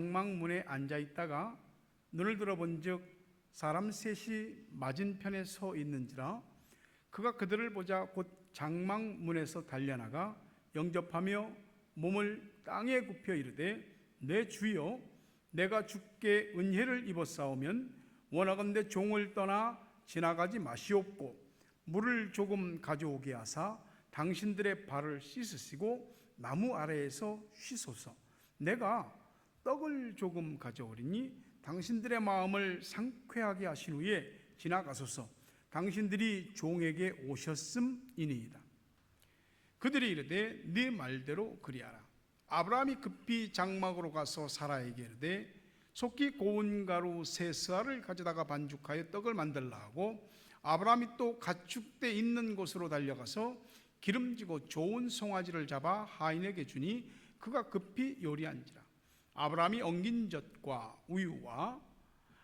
장막문에 앉아 있다가 눈을 들어본즉 사람 셋이 맞은편에 서 있는지라 그가 그들을 보자 곧 장막문에서 달려나가 영접하며 몸을 땅에 굽혀 이르되 내 주여 내가 주께 은혜를 입었사오면 원하건대 종을 떠나 지나가지 마시옵고 물을 조금 가져오게 하사 당신들의 발을 씻으시고 나무 아래에서 쉬소서. 내가 떡을 조금 가져오리니 당신들의 마음을 상쾌하게 하신 후에 지나가소서. 당신들이 종에게 오셨음이니이다. 그들이 이르되 네 말대로 그리하라. 아브라함이 급히 장막으로 가서 사라에게 이르되 속히 고운 가루 세 스아를 가져다가 반죽하여 떡을 만들라 하고 아브라함이 또 가축대 있는 곳으로 달려가서 기름지고 좋은 송아지를 잡아 하인에게 주니 그가 급히 요리한지라. 아브라함이 엉긴 젖과 우유와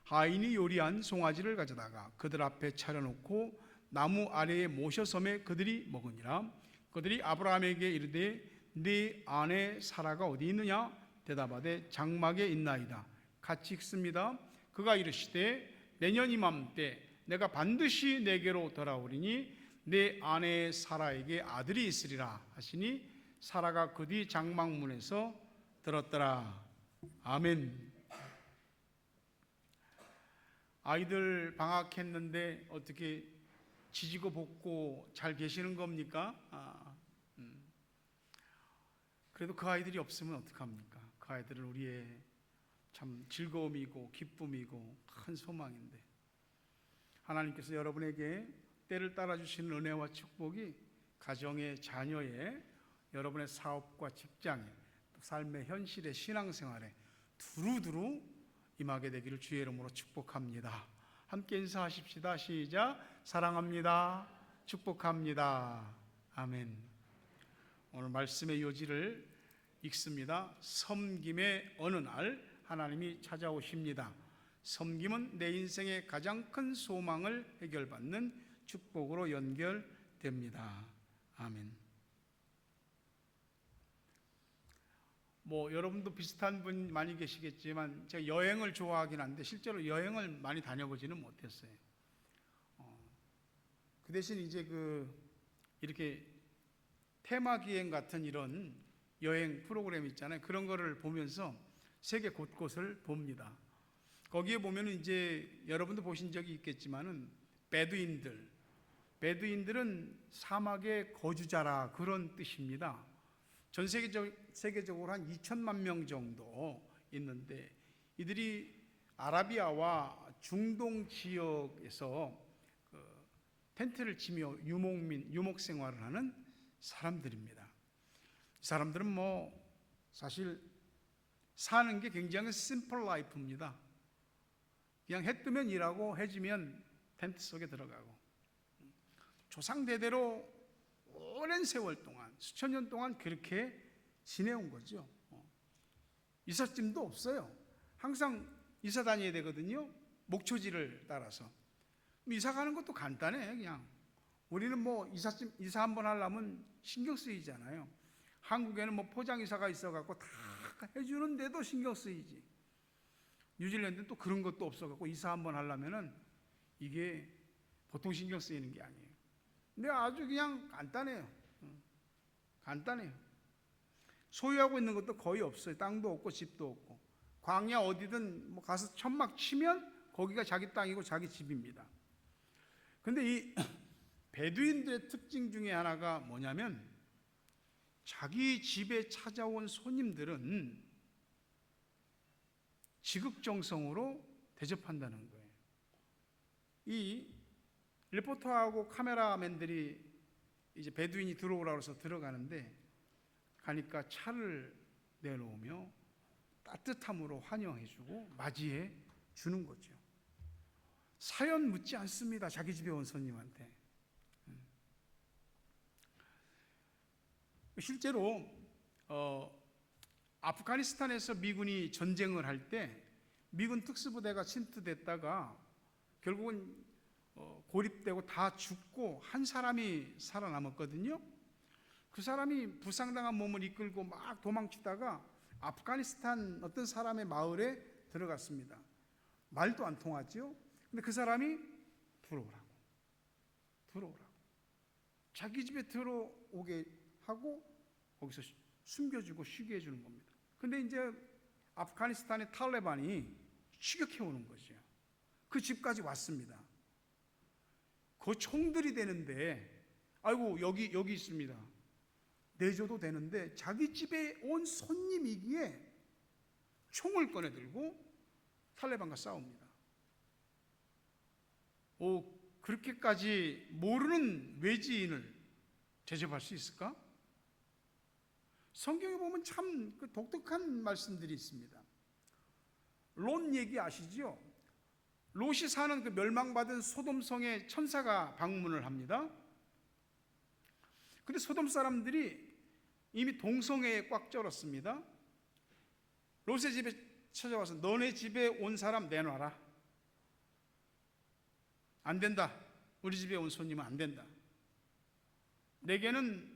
하인이 요리한 송아지를 가져다가 그들 앞에 차려놓고 나무 아래에 모셔섬에 그들이 먹으니라. 그들이 아브라함에게 이르되 네 아내 사라가 어디 있느냐? 대답하되 장막에 있나이다. 같이 읽습니다. 그가 이르시되 내년 이맘때 내가 반드시 내게로 돌아오리니 내 아내 사라에게 아들이 있으리라 하시니 사라가 그 뒤 장막문에서 들었더라. 아멘. 아이들 방학했는데 어떻게 지지고 볶고 잘 계시는 겁니까? 그래도 그 아이들이 없으면 어떡합니까? 그 아이들은 우리의 참 즐거움이고 기쁨이고 큰 소망인데 하나님께서 여러분에게 때를 따라 주시는 은혜와 축복이 가정의 자녀의 여러분의 사업과 직장에 또 삶의 현실의 신앙생활에 두루두루 임하게 되기를 주의 이름으로 축복합니다. 함께 인사하십시다. 시작. 사랑합니다. 축복합니다. 아멘. 오늘 말씀의 요지를 읽습니다. 섬김의 어느 날 하나님이 찾아오십니다. 섬김은 내 인생의 가장 큰 소망을 해결받는 축복으로 연결됩니다. 아멘. 여러분도 비슷한 분 많이 계시겠지만 제가 여행을 좋아하긴 한데 실제로 여행을 많이 다녀보지는 못했어요. 그 대신 이제 이렇게 테마 기행 같은 이런 여행 프로그램 있잖아요. 그런 거를 보면서 세계 곳곳을 봅니다. 거기에 보면 이제 여러분도 보신 적이 있겠지만은 베두인들은 사막의 거주자라 그런 뜻입니다. 전 세계적으로 한 2천만 명 정도 있는데 이들이 아라비아와 중동 지역에서 텐트를 치며 유목 생활을 하는 사람들입니다. 이 사람들은 사실 사는 게 굉장히 심플 라이프입니다. 그냥 해 뜨면 일하고 해 지면 텐트 속에 들어가고 조상대대로 오랜 세월 동안 수천 년 동안 그렇게 지내온 거죠. 이삿짐도 없어요. 항상 이사 다녀야 되거든요. 목초지를 따라서. 이사 가는 것도 간단해. 그냥 우리는 이사 한번 하려면 신경 쓰이잖아요. 한국에는 포장이사가 있어갖고 다 해주는데도 신경 쓰이지. 뉴질랜드는 또 그런 것도 없어갖고 이사 한번 하려면은 이게 보통 신경 쓰이는 게 아니에요. 근데 아주 그냥 간단해요. 소유하고 있는 것도 거의 없어요. 땅도 없고 집도 없고. 광야 어디든 가서 천막 치면 거기가 자기 땅이고 자기 집입니다. 근데 이 베두인들의 특징 중에 하나가 뭐냐면 자기 집에 찾아온 손님들은 지극정성으로 대접한다는 거예요. 이 리포터하고 카메라맨들이 이제 베두인이 들어오라고 해서 들어가는데 가니까 차를 내놓으며 따뜻함으로 환영해주고 맞이해 주는 거죠. 사연 묻지 않습니다. 자기 집에 온 손님한테. 실제로 아프가니스탄에서 미군이 전쟁을 할 때 미군 특수부대가 침투됐다가 결국은 고립되고 다 죽고 한 사람이 살아남았거든요. 그 사람이 부상당한 몸을 이끌고 막 도망치다가 아프가니스탄 어떤 사람의 마을에 들어갔습니다. 말도 안 통하죠. 근데 그 사람이 들어오라고 자기 집에 들어오게 하고 거기서 숨겨주고 쉬게 해주는 겁니다. 근데 이제 아프가니스탄의 탈레반이 추격해 오는 거죠. 그 집까지 왔습니다. 그 총들이 되는데, 아이고 여기 있습니다. 내줘도 되는데 자기 집에 온 손님이기에 총을 꺼내 들고 탈레반과 싸웁니다. 그렇게까지 모르는 외지인을 대접할 수 있을까? 성경에 보면 참 독특한 말씀들이 있습니다. 롯 얘기 아시죠? 롯이 사는 그 멸망받은 소돔성에 천사가 방문을 합니다. 근데 소돔 사람들이 이미 동성애에 꽉 쩔었습니다. 롯의 집에 찾아와서 너네 집에 온 사람 내놔라. 안 된다. 우리 집에 온 손님은 안 된다. 내게는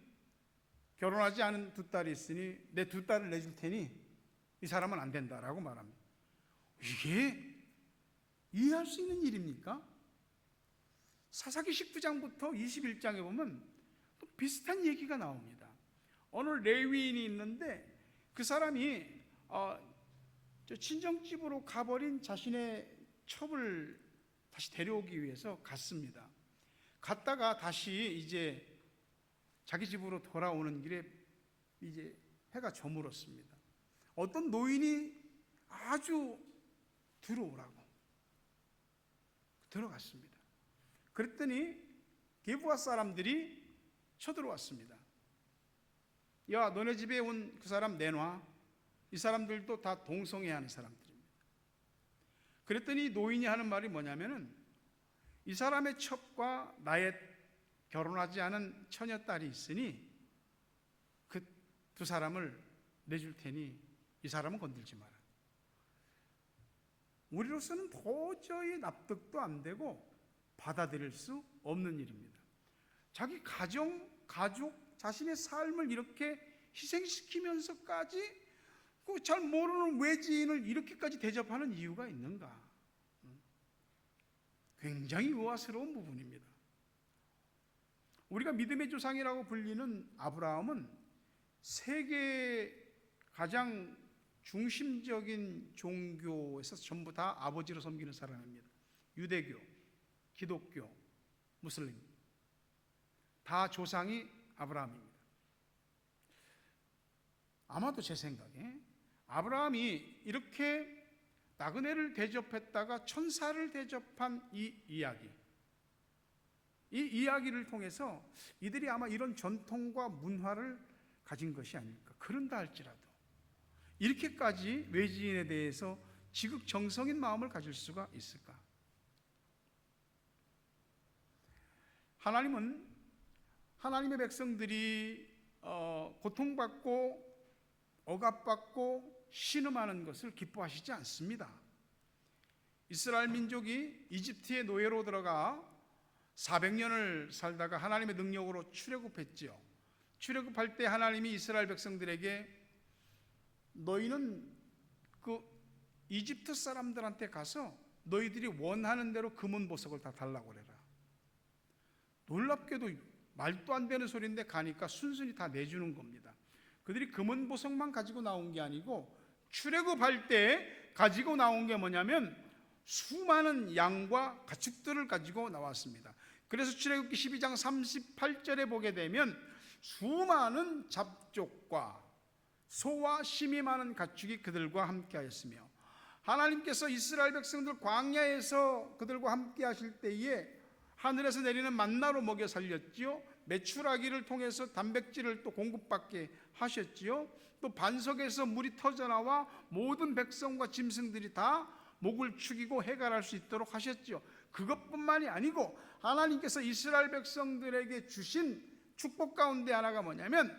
결혼하지 않은 두 딸이 있으니 내 두 딸을 내줄 테니 이 사람은 안 된다라고 말합니다. 이게 이해할 수 있는 일입니까? 사사기 19장부터 21장에 보면 또 비슷한 얘기가 나옵니다. 어느 레위인이 있는데 그 사람이 친정집으로 가버린 자신의 첩을 다시 데려오기 위해서 갔습니다. 갔다가 다시 이제 자기 집으로 돌아오는 길에 이제 해가 저물었습니다. 어떤 노인이 아주 들어오라고 들어갔습니다. 그랬더니 게부아 사람들이 쳐들어왔습니다. 야, 너네 집에 온 그 사람 내놔. 이 사람들도 다 동성애하는 사람들입니다. 그랬더니 노인이 하는 말이 뭐냐면은 이 사람의 첩과 나의 결혼하지 않은 처녀딸이 있으니 그 두 사람을 내줄 테니 이 사람은 건들지 마라. 우리로서는 도저히 납득도 안 되고 받아들일 수 없는 일입니다. 자기 가정, 가족, 자신의 삶을 이렇게 희생시키면서까지 그 잘 모르는 외지인을 이렇게까지 대접하는 이유가 있는가? 굉장히 의아스러운 부분입니다. 우리가 믿음의 조상이라고 불리는 아브라함은 세계 가장 중심적인 종교에서 전부 다 아버지로 섬기는 사람입니다. 유대교, 기독교, 무슬림 다 조상이 아브라함입니다. 아마도 제 생각에 아브라함이 이렇게 나그네를 대접했다가 천사를 대접한 이 이야기를 통해서 이들이 아마 이런 전통과 문화를 가진 것이 아닐까. 그런다 할지라도 이렇게까지 외지인에 대해서 지극정성인 마음을 가질 수가 있을까? 하나님은 하나님의 백성들이 고통받고 억압받고 신음하는 것을 기뻐하시지 않습니다. 이스라엘 민족이 이집트의 노예로 들어가 400년을 살다가 하나님의 능력으로 출애굽했지요. 출애굽할 때 하나님이 이스라엘 백성들에게 너희는 그 이집트 사람들한테 가서 너희들이 원하는 대로 금은 보석을 다 달라고 그래라. 놀랍게도 말도 안 되는 소리인데 가니까 순순히 다 내주는 겁니다. 그들이 금은 보석만 가지고 나온 게 아니고 출애굽할 때 가지고 나온 게 뭐냐면 수많은 양과 가축들을 가지고 나왔습니다. 그래서 출애굽기 12장 38절에 보게 되면 수많은 잡족과 소와 심이 많은 가축이 그들과 함께 하였으며 하나님께서 이스라엘 백성들 광야에서 그들과 함께 하실 때에 하늘에서 내리는 만나로 먹여 살렸지요. 메추라기를 통해서 단백질을 또 공급받게 하셨지요. 또 반석에서 물이 터져나와 모든 백성과 짐승들이 다 목을 축이고 해갈할 수 있도록 하셨지요. 그것뿐만이 아니고 하나님께서 이스라엘 백성들에게 주신 축복 가운데 하나가 뭐냐면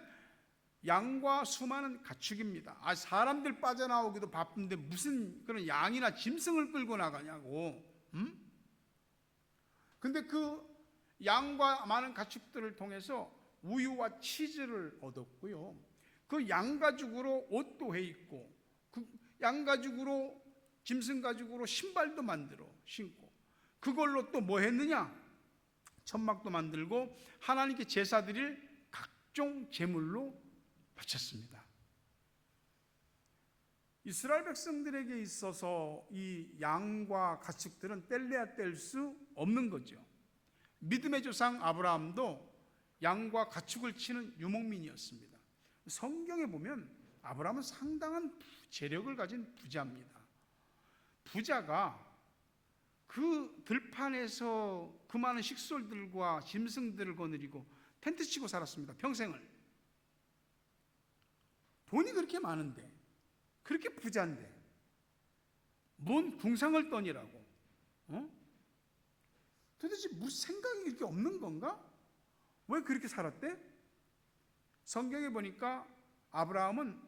양과 수많은 가축입니다. 사람들 빠져나오기도 바쁜데 무슨 그런 양이나 짐승을 끌고 나가냐고. 근데 그 양과 많은 가축들을 통해서 우유와 치즈를 얻었고요. 그 양가죽으로 옷도 해 입고, 그 양가죽으로, 짐승 가죽으로 신발도 만들어 신고, 그걸로 또 뭐 했느냐? 천막도 만들고 하나님께 제사 드릴 각종 제물로 바쳤습니다. 이스라엘 백성들에게 있어서 이 양과 가축들은 뗄래야 뗄 수 없는 거죠. 믿음의 조상 아브라함도 양과 가축을 치는 유목민이었습니다. 성경에 보면 아브라함은 상당한 재력을 가진 부자입니다. 부자가 그 들판에서 그 많은 식솔들과 짐승들을 거느리고 텐트 치고 살았습니다. 평생을. 돈이 그렇게 많은데, 그렇게 부자인데 뭔 궁상을 떠니라고? 도대체 무슨 생각이 이렇게 없는 건가? 왜 그렇게 살았대? 성경에 보니까 아브라함은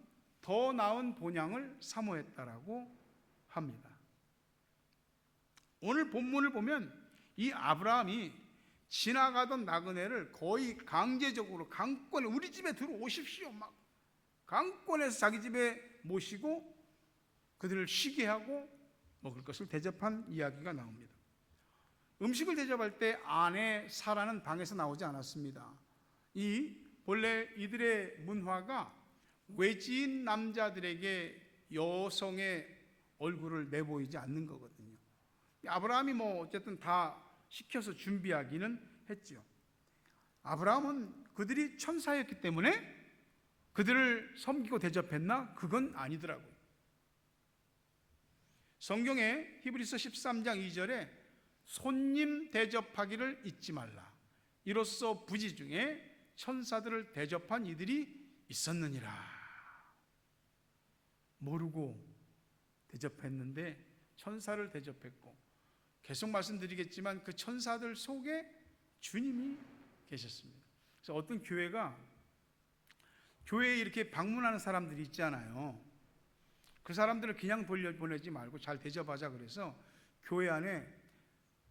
더 나은 본향을 사모했다라고 합니다. 오늘 본문을 보면 이 아브라함이 지나가던 나그네를 거의 강제적으로 강권에, 우리 집에 들어오십시오, 막 강권에서 자기 집에 모시고 그들을 쉬게 하고 먹을 것을 대접한 이야기가 나옵니다. 음식을 대접할 때 아내 사라는 방에서 나오지 않았습니다. 본래 이들의 문화가 외지인 남자들에게 여성의 얼굴을 내보이지 않는 거거든요. 아브라함이 어쨌든 다 시켜서 준비하기는 했죠. 아브라함은 그들이 천사였기 때문에 그들을 섬기고 대접했나? 그건 아니더라고요. 성경에 히브리서 13장 2절에 손님 대접하기를 잊지 말라. 이로써 부지 중에 천사들을 대접한 이들이 있었느니라. 모르고 대접했는데 천사를 대접했고, 계속 말씀드리겠지만 그 천사들 속에 주님이 계셨습니다. 그래서 어떤 교회에 이렇게 방문하는 사람들이 있잖아요. 그 사람들을 그냥 돌려보내지 말고 잘 대접하자 그래서 교회 안에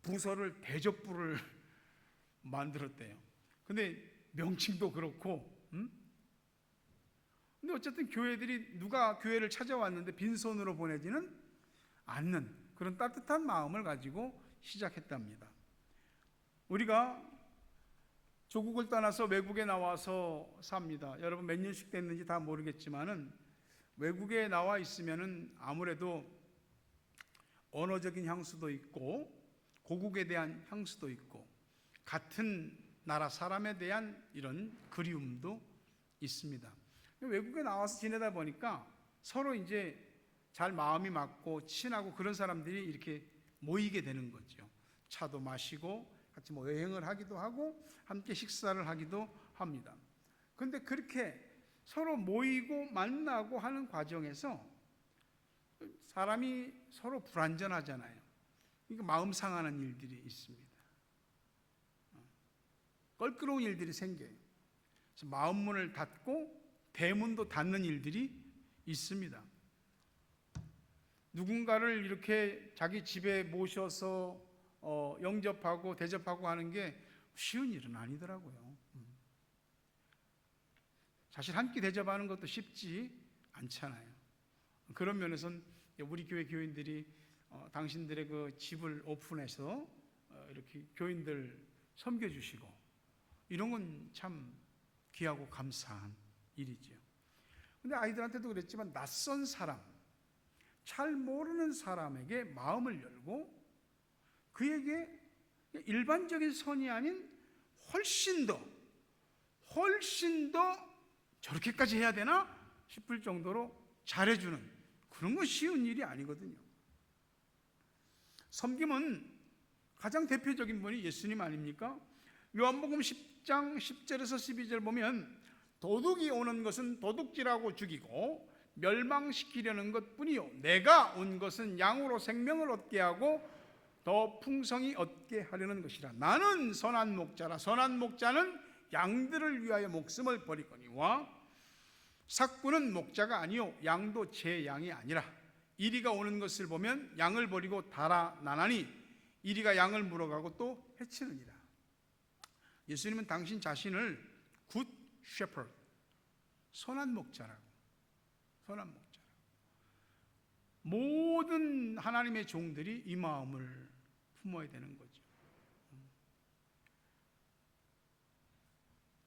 부서를 대접부를 만들었대요. 근데 명칭도 그렇고, 근데 어쨌든 교회들이 누가 교회를 찾아왔는데 빈손으로 보내지는 않는 그런 따뜻한 마음을 가지고 시작했답니다. 우리가 조국을 떠나서 외국에 나와서 삽니다. 여러분 몇 년씩 됐는지 다 모르겠지만은 외국에 나와 있으면은 아무래도 언어적인 향수도 있고 고국에 대한 향수도 있고 같은 나라 사람에 대한 이런 그리움도 있습니다. 외국에 나와서 지내다 보니까 서로 이제 잘 마음이 맞고 친하고 그런 사람들이 이렇게 모이게 되는 거죠. 차도 마시고 같이 여행을 하기도 하고 함께 식사를 하기도 합니다. 그런데 그렇게 서로 모이고 만나고 하는 과정에서 사람이 서로 불완전하잖아요. 그러니까 마음 상하는 일들이 있습니다. 껄끄러운 일들이 생겨요. 그래서 마음 문을 닫고 대문도 닫는 일들이 있습니다. 누군가를 이렇게 자기 집에 모셔서 영접하고 대접하고 하는 게 쉬운 일은 아니더라고요. 사실 한 끼 대접하는 것도 쉽지 않잖아요. 그런 면에서는 우리 교회 교인들이 당신들의 그 집을 오픈해서 이렇게 교인들 섬겨주시고 이런 건 참 귀하고 감사한 일이죠. 근데 아이들한테도 그랬지만 낯선 사람, 잘 모르는 사람에게 마음을 열고 그에게 일반적인 선이 아닌 훨씬 더 저렇게까지 해야 되나 싶을 정도로 잘해주는 그런 건 쉬운 일이 아니거든요. 섬김은 가장 대표적인 분이 예수님 아닙니까? 요한복음 10장 10절에서 12절 보면 도둑이 오는 것은 도둑질하고 죽이고 멸망시키려는 것뿐이요 내가 온 것은 양으로 생명을 얻게 하고 더 풍성히 얻게 하려는 것이라. 나는 선한 목자라. 선한 목자는 양들을 위하여 목숨을 버리거니와 삭구는 목자가 아니요 양도 제 양이 아니라. 이리가 오는 것을 보면 양을 버리고 달아나나니 이리가 양을 물어가고 또 해치느니라. 예수님은 당신 자신을 굿 셰퍼드, 선한 목자라고. 선한 목자라고. 모든 하나님의 종들이 이 마음을 품어야 되는 거죠.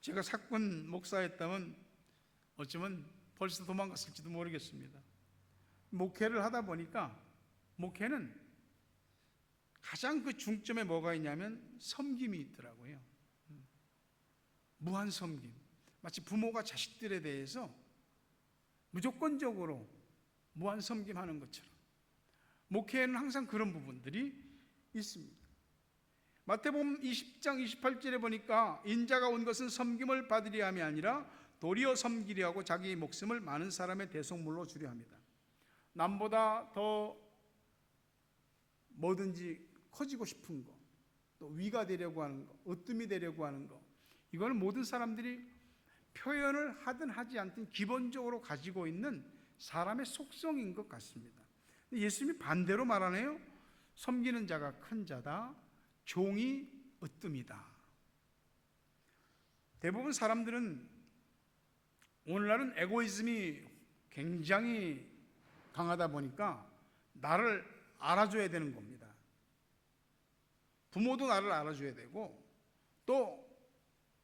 제가 사건 목사였다면 어쩌면 벌써 도망갔을지도 모르겠습니다. 목회를 하다 보니까 목회는 가장 그 중점에 뭐가 있냐면 섬김이 있더라고요. 무한 섬김. 마치 부모가 자식들에 대해서 무조건적으로 무한 섬김하는 것처럼 목회에는 항상 그런 부분들이 있습니다. 마태복음 20장 28절에 보니까 인자가 온 것은 섬김을 받으려 함이 아니라 도리어 섬기려 하고 자기의 목숨을 많은 사람의 대속물로 주려 합니다. 남보다 더 뭐든지 커지고 싶은 거, 또 위가 되려고 하는 거, 으뜸이 되려고 하는 거, 이거는 모든 사람들이 표현을 하든 하지 않든 기본적으로 가지고 있는 사람의 속성인 것 같습니다. 예수님이 반대로 말하네요. 섬기는 자가 큰 자다, 종이 으뜸이다. 대부분 사람들은 오늘날은 에고이즘이 굉장히 강하다 보니까 나를 알아줘야 되는 겁니다. 부모도 나를 알아줘야 되고 또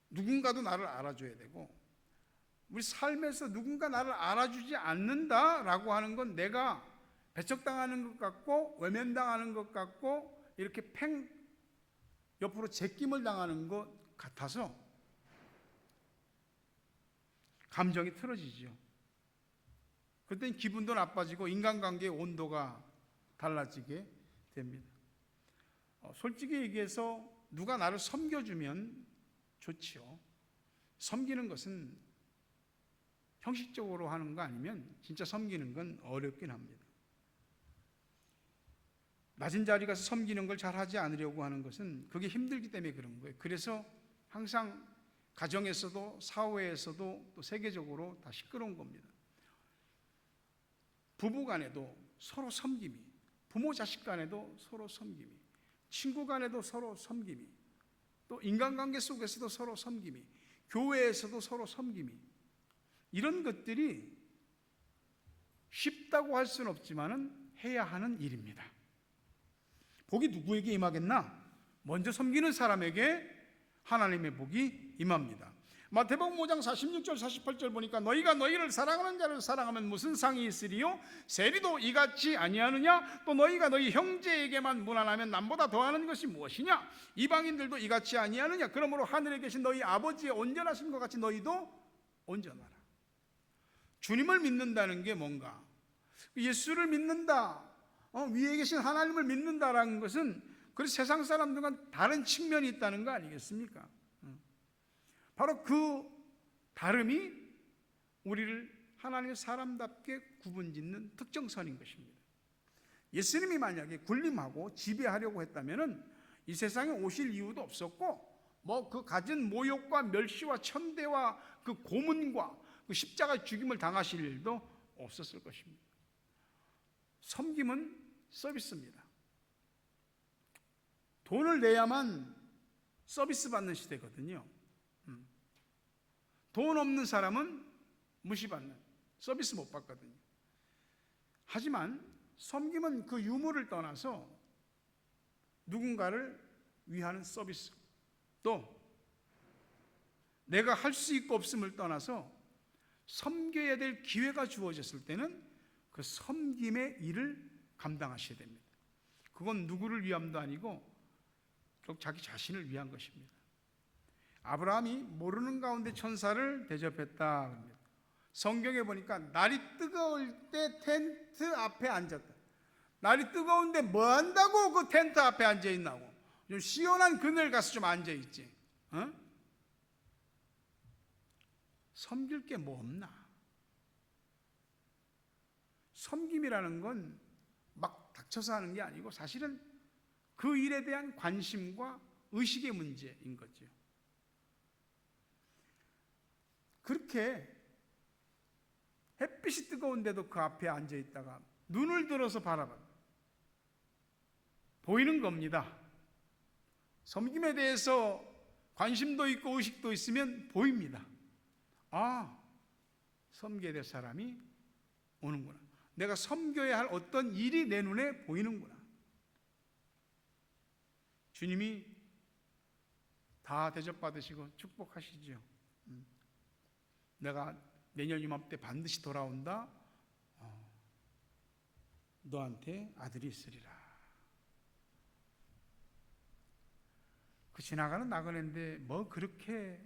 누군가도 나를 알아줘야 되고, 우리 삶에서 누군가 나를 알아주지 않는다라고 하는 건 내가 배척당하는 것 같고 외면당하는 것 같고 이렇게 옆으로 제낌을 당하는 것 같아서 감정이 틀어지죠. 그때는 기분도 나빠지고 인간관계의 온도가 달라지게 됩니다. 솔직히 얘기해서 누가 나를 섬겨주면 좋지요. 섬기는 것은 형식적으로 하는 거 아니면 진짜 섬기는 건 어렵긴 합니다. 낮은 자리 가서 섬기는 걸 잘하지 않으려고 하는 것은 그게 힘들기 때문에 그런 거예요. 그래서 항상 가정에서도 사회에서도 또 세계적으로 다 시끄러운 겁니다. 부부 간에도 서로 섬김이, 부모 자식 간에도 서로 섬김이, 친구 간에도 서로 섬김이, 또 인간관계 속에서도 서로 섬김이, 교회에서도 서로 섬김이, 이런 것들이 쉽다고 할 수는 없지만은 해야 하는 일입니다. 복이 누구에게 임하겠나? 먼저 섬기는 사람에게 하나님의 복이 임합니다. 마태복음 5장 46절 48절 보니까 너희가 너희를 사랑하는 자를 사랑하면 무슨 상이 있으리요? 세리도 이같이 아니하느냐? 또 너희가 너희 형제에게만 무난하면 남보다 더하는 것이 무엇이냐? 이방인들도 이같이 아니하느냐? 그러므로 하늘에 계신 너희 아버지의 온전하신 것 같이 너희도 온전하라. 주님을 믿는다는 게 뭔가? 예수를 믿는다, 위에 계신 하나님을 믿는다라는 것은 그래서 세상 사람들과 다른 측면이 있다는 거 아니겠습니까? 바로 그 다름이 우리를 하나님의 사람답게 구분짓는 특정선인 것입니다. 예수님이 만약에 군림하고 지배하려고 했다면 이 세상에 오실 이유도 없었고, 그 가진 모욕과 멸시와 천대와 그 고문과 그 십자가 죽임을 당하실 일도 없었을 것입니다. 섬김은 서비스입니다. 돈을 내야만 서비스 받는 시대거든요. 돈 없는 사람은 무시받는, 서비스 못 받거든요. 하지만 섬김은 그 유무를 떠나서 누군가를 위하는 서비스, 또 내가 할 수 있고 없음을 떠나서 섬겨야 될 기회가 주어졌을 때는 그 섬김의 일을 감당하셔야 됩니다. 그건 누구를 위함도 아니고 결국 자기 자신을 위한 것입니다. 아브라함이 모르는 가운데 천사를 대접했다 합니다. 성경에 보니까 날이 뜨거울 때 텐트 앞에 앉았다. 날이 뜨거운데 뭐 한다고 그 텐트 앞에 앉아 있나고? 좀 시원한 그늘 가서 좀 앉아 있지. 섬길 게 뭐 없나? 섬김이라는 건 막 닥쳐서 하는 게 아니고 사실은 그 일에 대한 관심과 의식의 문제인 거죠. 그렇게 햇빛이 뜨거운데도 그 앞에 앉아 있다가 눈을 들어서 바라봐 보이는 겁니다. 섬김에 대해서 관심도 있고 의식도 있으면 보입니다. 섬겨야 될 사람이 오는구나. 내가 섬겨야 할 어떤 일이 내 눈에 보이는구나. 주님이 다 대접받으시고 축복하시죠. 내가 내년 이맘때 반드시 돌아온다. 너한테 아들이 있으리라. 그 지나가는 나그네인데 뭐 그렇게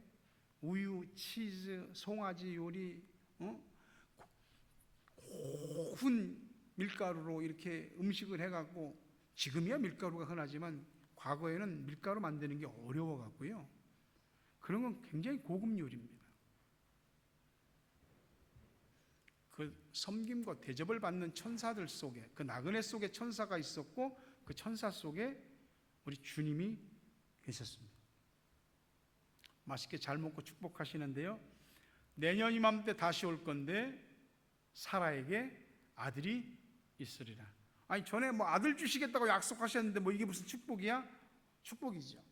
우유, 치즈, 송아지 요리, 고운 밀가루로 이렇게 음식을 해갖고, 지금이야 밀가루가 흔하지만 과거에는 밀가루 만드는 게 어려워갖고요. 그런 건 굉장히 고급 요리입니다. 그 섬김과 대접을 받는 천사들 속에, 그 나그네 속에 천사가 있었고, 그 천사 속에 우리 주님이 계셨습니다. 맛있게 잘 먹고 축복하시는데요, 내년 이맘때 다시 올 건데 사라에게 아들이 있으리라. 아니, 전에 뭐 아들 주시겠다고 약속하셨는데 뭐 이게 무슨 축복이야? 축복이죠.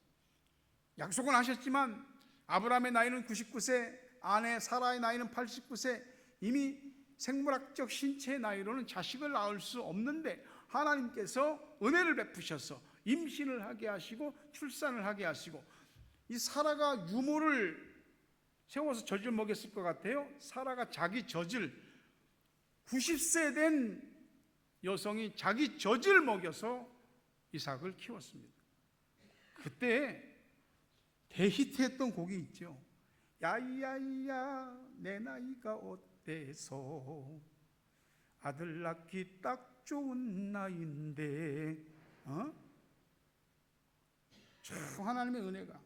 약속은 하셨지만 아브라함의 나이는 99세, 아내 사라의 나이는 89세, 이미 생물학적 신체의 나이로는 자식을 낳을 수 없는데 하나님께서 은혜를 베푸셔서 임신을 하게 하시고 출산을 하게 하시고, 이 사라가 유모를 세워서 젖을 먹였을 것 같아요. 사라가 자기 젖을, 90세 된 여성이 자기 젖을 먹여서 이삭을 키웠습니다. 그때 대히트했던 곡이 있죠. 야야야 내 나이가 어때서 아들 낳기 딱 좋은 나이인데, 참 하나님의 은혜가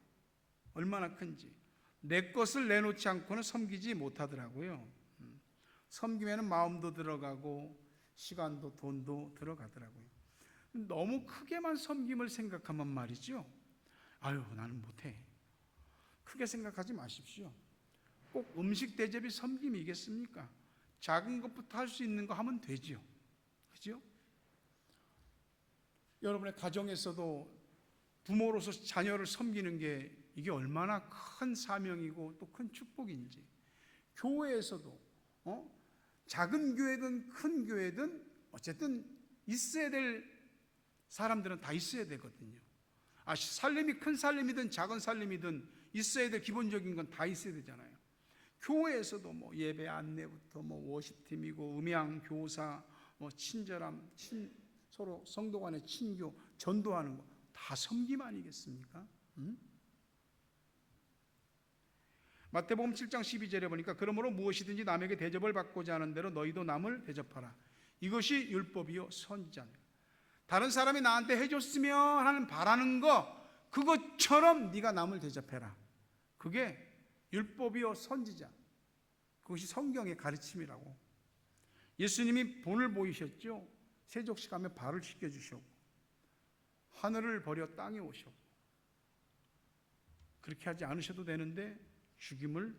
얼마나 큰지. 내 것을 내놓지 않고는 섬기지 못하더라고요. 섬기면 마음도 들어가고 시간도 돈도 들어가더라고요. 너무 크게만 섬김을 생각하면 말이죠, 아유 나는 못해, 크게 생각하지 마십시오. 꼭 음식 대접이 섬김이겠습니까? 작은 것부터 할 수 있는 거 하면 되죠. 그죠? 여러분의 가정에서도 부모로서 자녀를 섬기는 게 이게 얼마나 큰 사명이고 또 큰 축복인지, 교회에서도 작은 교회든 큰 교회든 어쨌든 있어야 될 사람들은 다 있어야 되거든요. 살림이 큰 살림이든 작은 살림이든 있어야 될 기본적인 건 다 있어야 되잖아요. 교회에서도 뭐 예배 안내부터 뭐 워십팀이고 음향, 교사, 뭐 친절함, 서로 성도 간의 친교, 전도하는 거 다 섬김 아니겠습니까? 마태복음 7장 12절에 보니까 그러므로 무엇이든지 남에게 대접을 받고자 하는 대로 너희도 남을 대접하라. 이것이 율법이요 선지자니라. 다른 사람이 나한테 해줬으면 하는 바라는 거, 그것처럼 네가 남을 대접해라. 그게 율법이요 선지자, 그것이 성경의 가르침이라고. 예수님이 본을 보이셨죠. 세족식 하면 발을 씻겨주셨고, 하늘을 버려 땅에 오셨고, 그렇게 하지 않으셔도 되는데 죽임을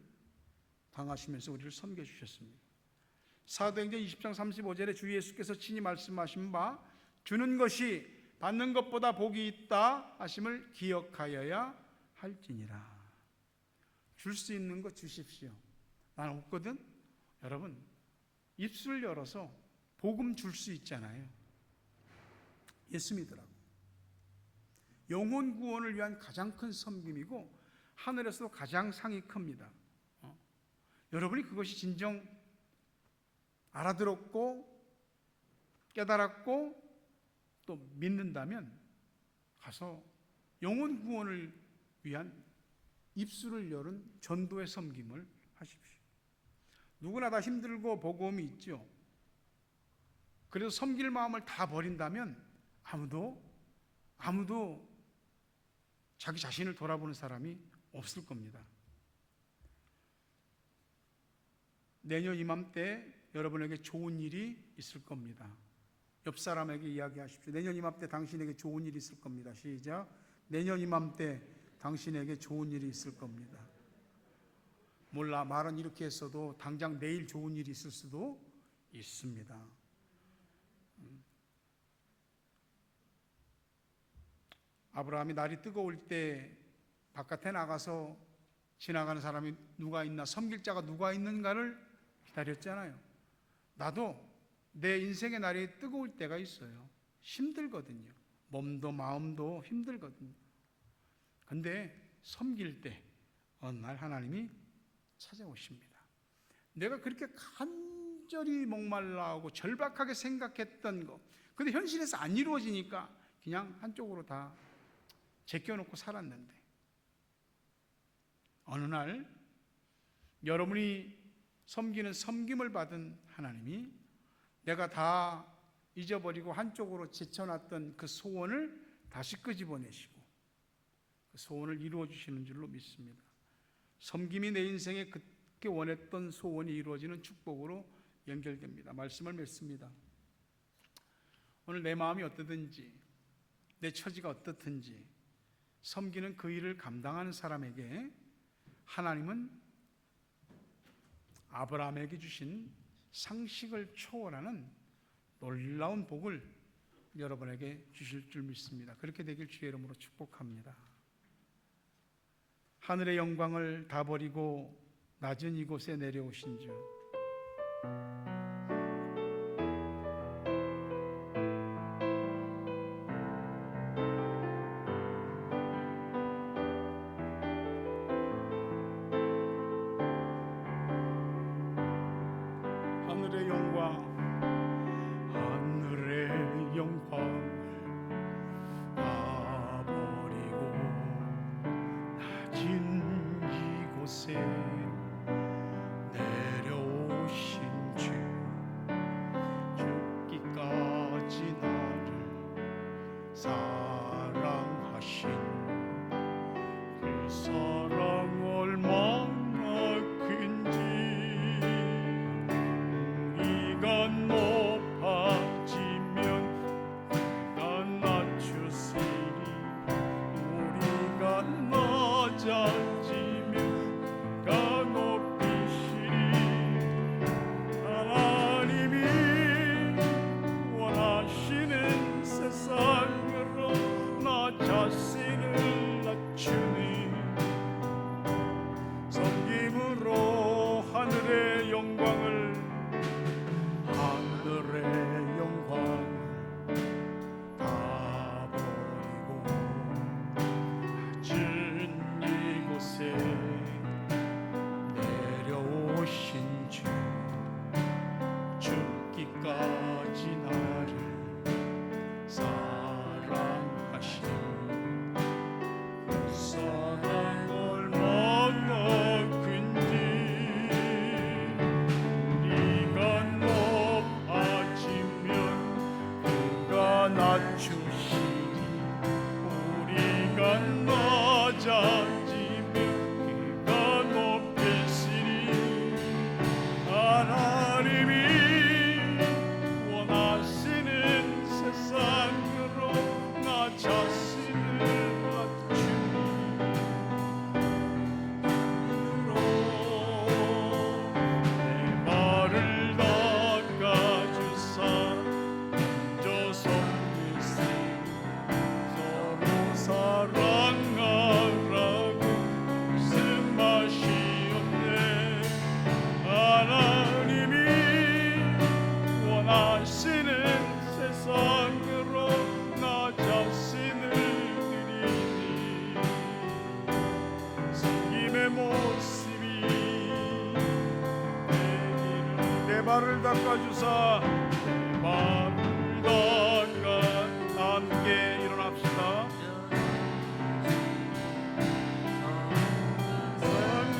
당하시면서 우리를 섬겨주셨습니다. 사도행전 20장 35절에 주 예수께서 친히 말씀하신 바 주는 것이 받는 것보다 복이 있다 하심을 기억하여야 할지니라. 줄 수 있는 거 주십시오. 난 없거든. 여러분, 입술 열어서 복음 줄 수 있잖아요. 예수 믿으라고. 영혼 구원을 위한 가장 큰 섬김이고 하늘에서도 가장 상이 큽니다. 여러분이 그것이 진정 알아들었고 깨달았고 또 믿는다면 가서 영혼 구원을 위한 입술을 열은 전도의 섬김을 하십시오. 누구나 다 힘들고 버거움이 있죠. 그래서 섬길 마음을 다 버린다면 아무도 자기 자신을 돌아보는 사람이 없을 겁니다. 내년 이맘때 여러분에게 좋은 일이 있을 겁니다. 옆 사람에게 이야기하십시오. 내년 이맘때 당신에게 좋은 일이 있을 겁니다. 시작. 내년 이맘때 당신에게 좋은 일이 있을 겁니다. 몰라, 말은 이렇게 했어도 당장 내일 좋은 일이 있을 수도 있습니다. 아브라함이 날이 뜨거울 때 바깥에 나가서 지나가는 사람이 누가 있나, 섬길 자가 누가 있는가를 기다렸잖아요. 나도 내 인생의 날이 뜨거울 때가 있어요. 힘들거든요. 몸도 마음도 힘들거든요. 근데 섬길 때 어느 날 하나님이 찾아오십니다. 내가 그렇게 간절히 목말라하고 절박하게 생각했던 거, 근데 현실에서 안 이루어지니까 그냥 한쪽으로 다 제껴놓고 살았는데, 어느 날 여러분이 섬기는 섬김을 받은 하나님이 내가 다 잊어버리고 한쪽으로 제쳐놨던 그 소원을 다시 끄집어내시고 그 소원을 이루어 주시는 줄로 믿습니다. 섬김이 내 인생에 그렇게 원했던 소원이 이루어지는 축복으로 연결됩니다. 말씀을 맺습니다. 오늘 내 마음이 어떠든지, 내 처지가 어떻든지 섬기는 그 일을 감당하는 사람에게 하나님은 아브라함에게 주신 상식을 초월하는 놀라운 복을 여러분에게 주실 줄 믿습니다. 그렇게 되길 주의 이름으로 축복합니다. 하늘의 영광을 다 버리고 낮은 이곳에 내려오신 주, 하늘의 영광, 하늘의 영광을 다 버리고 낮은 이곳에 내려오신 주, 죽기까지 나를 사랑하신 그 사랑 얼마나 큰지 우리가 높아지면 그가 낮추시니, 우리가 낮아지면 그가 높이시니, 하나님이 원하시는 세상으로 나 자신을 낮추니 섬김으로 하늘의 영광을, 하늘의 영광을 다 버리고 낮은 이곳에 내려오신 주, 죽기까지 나를 사랑하신 그 사랑 얼마나 큰지 우리가 높아지면 그가 낮추시니, 우리가 낮아지면 그가 높이시니, 하나님이 원하시는 세상으로 나 자신을 낮추니, 내 발을 닦아주사 저 섬기시, 서로 사랑하라고 말씀하시었네. 하나님이 원하시는 세상으로 나 자신을 드리니 섬김의 모습이 되기를. 내 발을 닦아주사, 내 발을 닦아. 함께 일어납시다.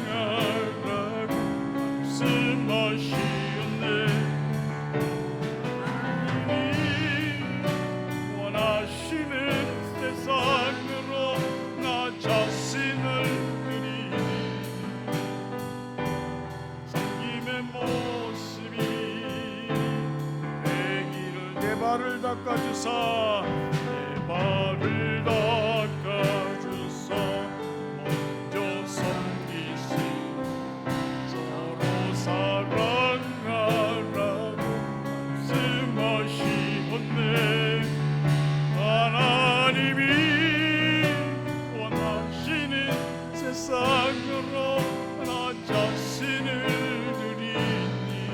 사랑하라고 말씀하시었네. 원하시는 세상으로 나 자신을 드리니 섬김의 모습이 되기를. 내 발을 닦아주사, 내 발을 닦아주사 먼저 섬기시, 서로 사랑하라고 말씀하시었네. 하나님이 원하시는 세상으로 나 자신을 드리니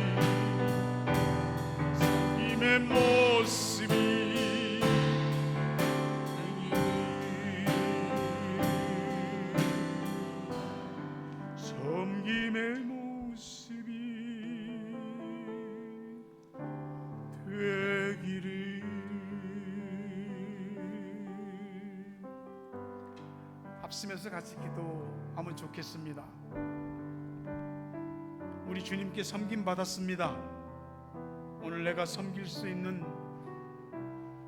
합심해서 같이 기도하면 좋겠습니다. 우리 주님께 섬김 받았습니다. 오늘 내가 섬길 수 있는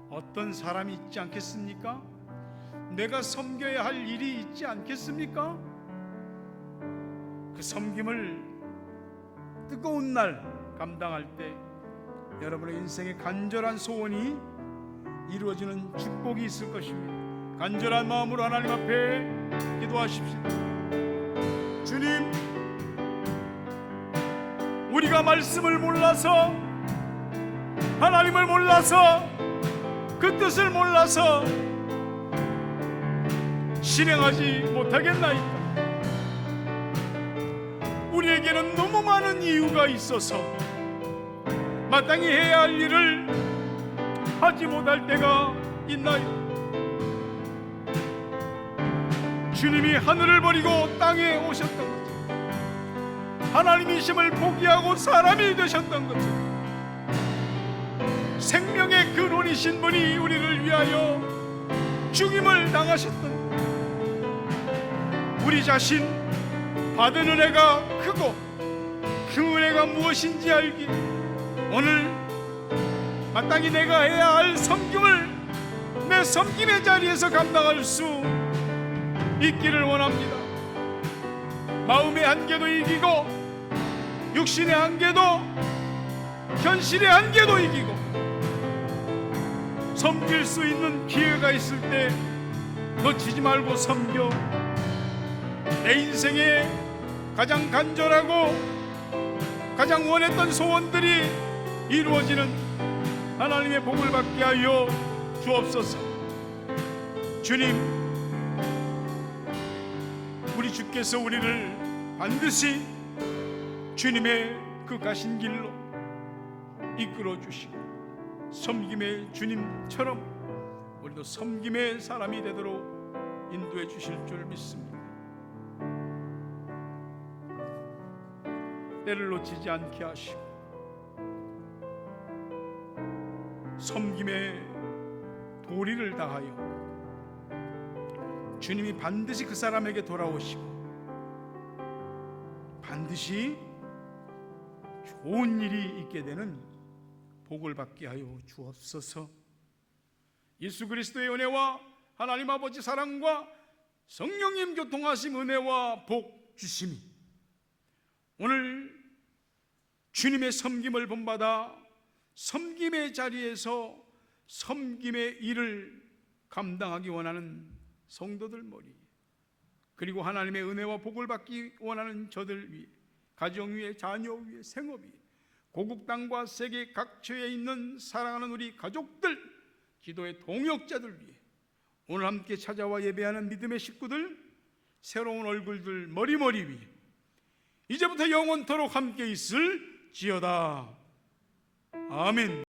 어떤 사람이 있지 않겠습니까? 내가 섬겨야 할 일이 있지 않겠습니까? 그 섬김을 뜨거운 날 감당할 때 여러분의 인생의 간절한 소원이 이루어지는 축복이 있을 것입니다. 간절한 마음으로 하나님 앞에 기도하십시오. 주님, 우리가 말씀을 몰라서, 하나님을 몰라서, 그 뜻을 몰라서 실행하지 못하겠나이까? 우리에게는 너무 많은 이유가 있어서 마땅히 해야 할 일을 하지 못할 때가 있나요? 주님이 하늘을 버리고 땅에 오셨던 것처럼, 하나님이심을 포기하고 사람이 되셨던 것처럼, 생명의 근원이신 분이 우리를 위하여 죽임을 당하셨던, 우리 자신 받은 은혜가 크고 그 은혜가 무엇인지 알기에 오늘 마땅히 내가 해야 할 섬김을 내 섬김의 자리에서 감당할 수 있기를 원합니다. 마음의 한계도 이기고 육신의 한계도, 현실의 한계도 이기고 섬길 수 있는 기회가 있을 때 놓치지 말고 섬겨 내 인생에 가장 간절하고 가장 원했던 소원들이 이루어지는 하나님의 복을 받게 하여 주옵소서. 주님, 우리 주께서 우리를 반드시 주님의 그 가신 길로 이끌어 주시고 섬김의 주님처럼 우리도 섬김의 사람이 되도록 인도해 주실 줄 믿습니다. 때를 놓치지 않게 하시고 섬김의 도리를 다하여 주님이 반드시 그 사람에게 돌아오시고 반드시 좋은 일이 있게 되는 복을 받게 하여 주옵소서. 예수 그리스도의 은혜와 하나님 아버지 사랑과 성령님 교통하심 은혜와 복 주심이 오늘 주님의 섬김을 본받아 섬김의 자리에서 섬김의 일을 감당하기 원하는 성도들 머리, 그리고 하나님의 은혜와 복을 받기 원하는 저들 위에, 가정 위에, 자녀 위에, 생업 위에, 고국 땅과 세계 각처에 있는 사랑하는 우리 가족들, 기도의 동역자들 위해, 오늘 함께 찾아와 예배하는 믿음의 식구들, 새로운 얼굴들 머리머리 위에 이제부터 영원토록 함께 있을지어다. 아멘.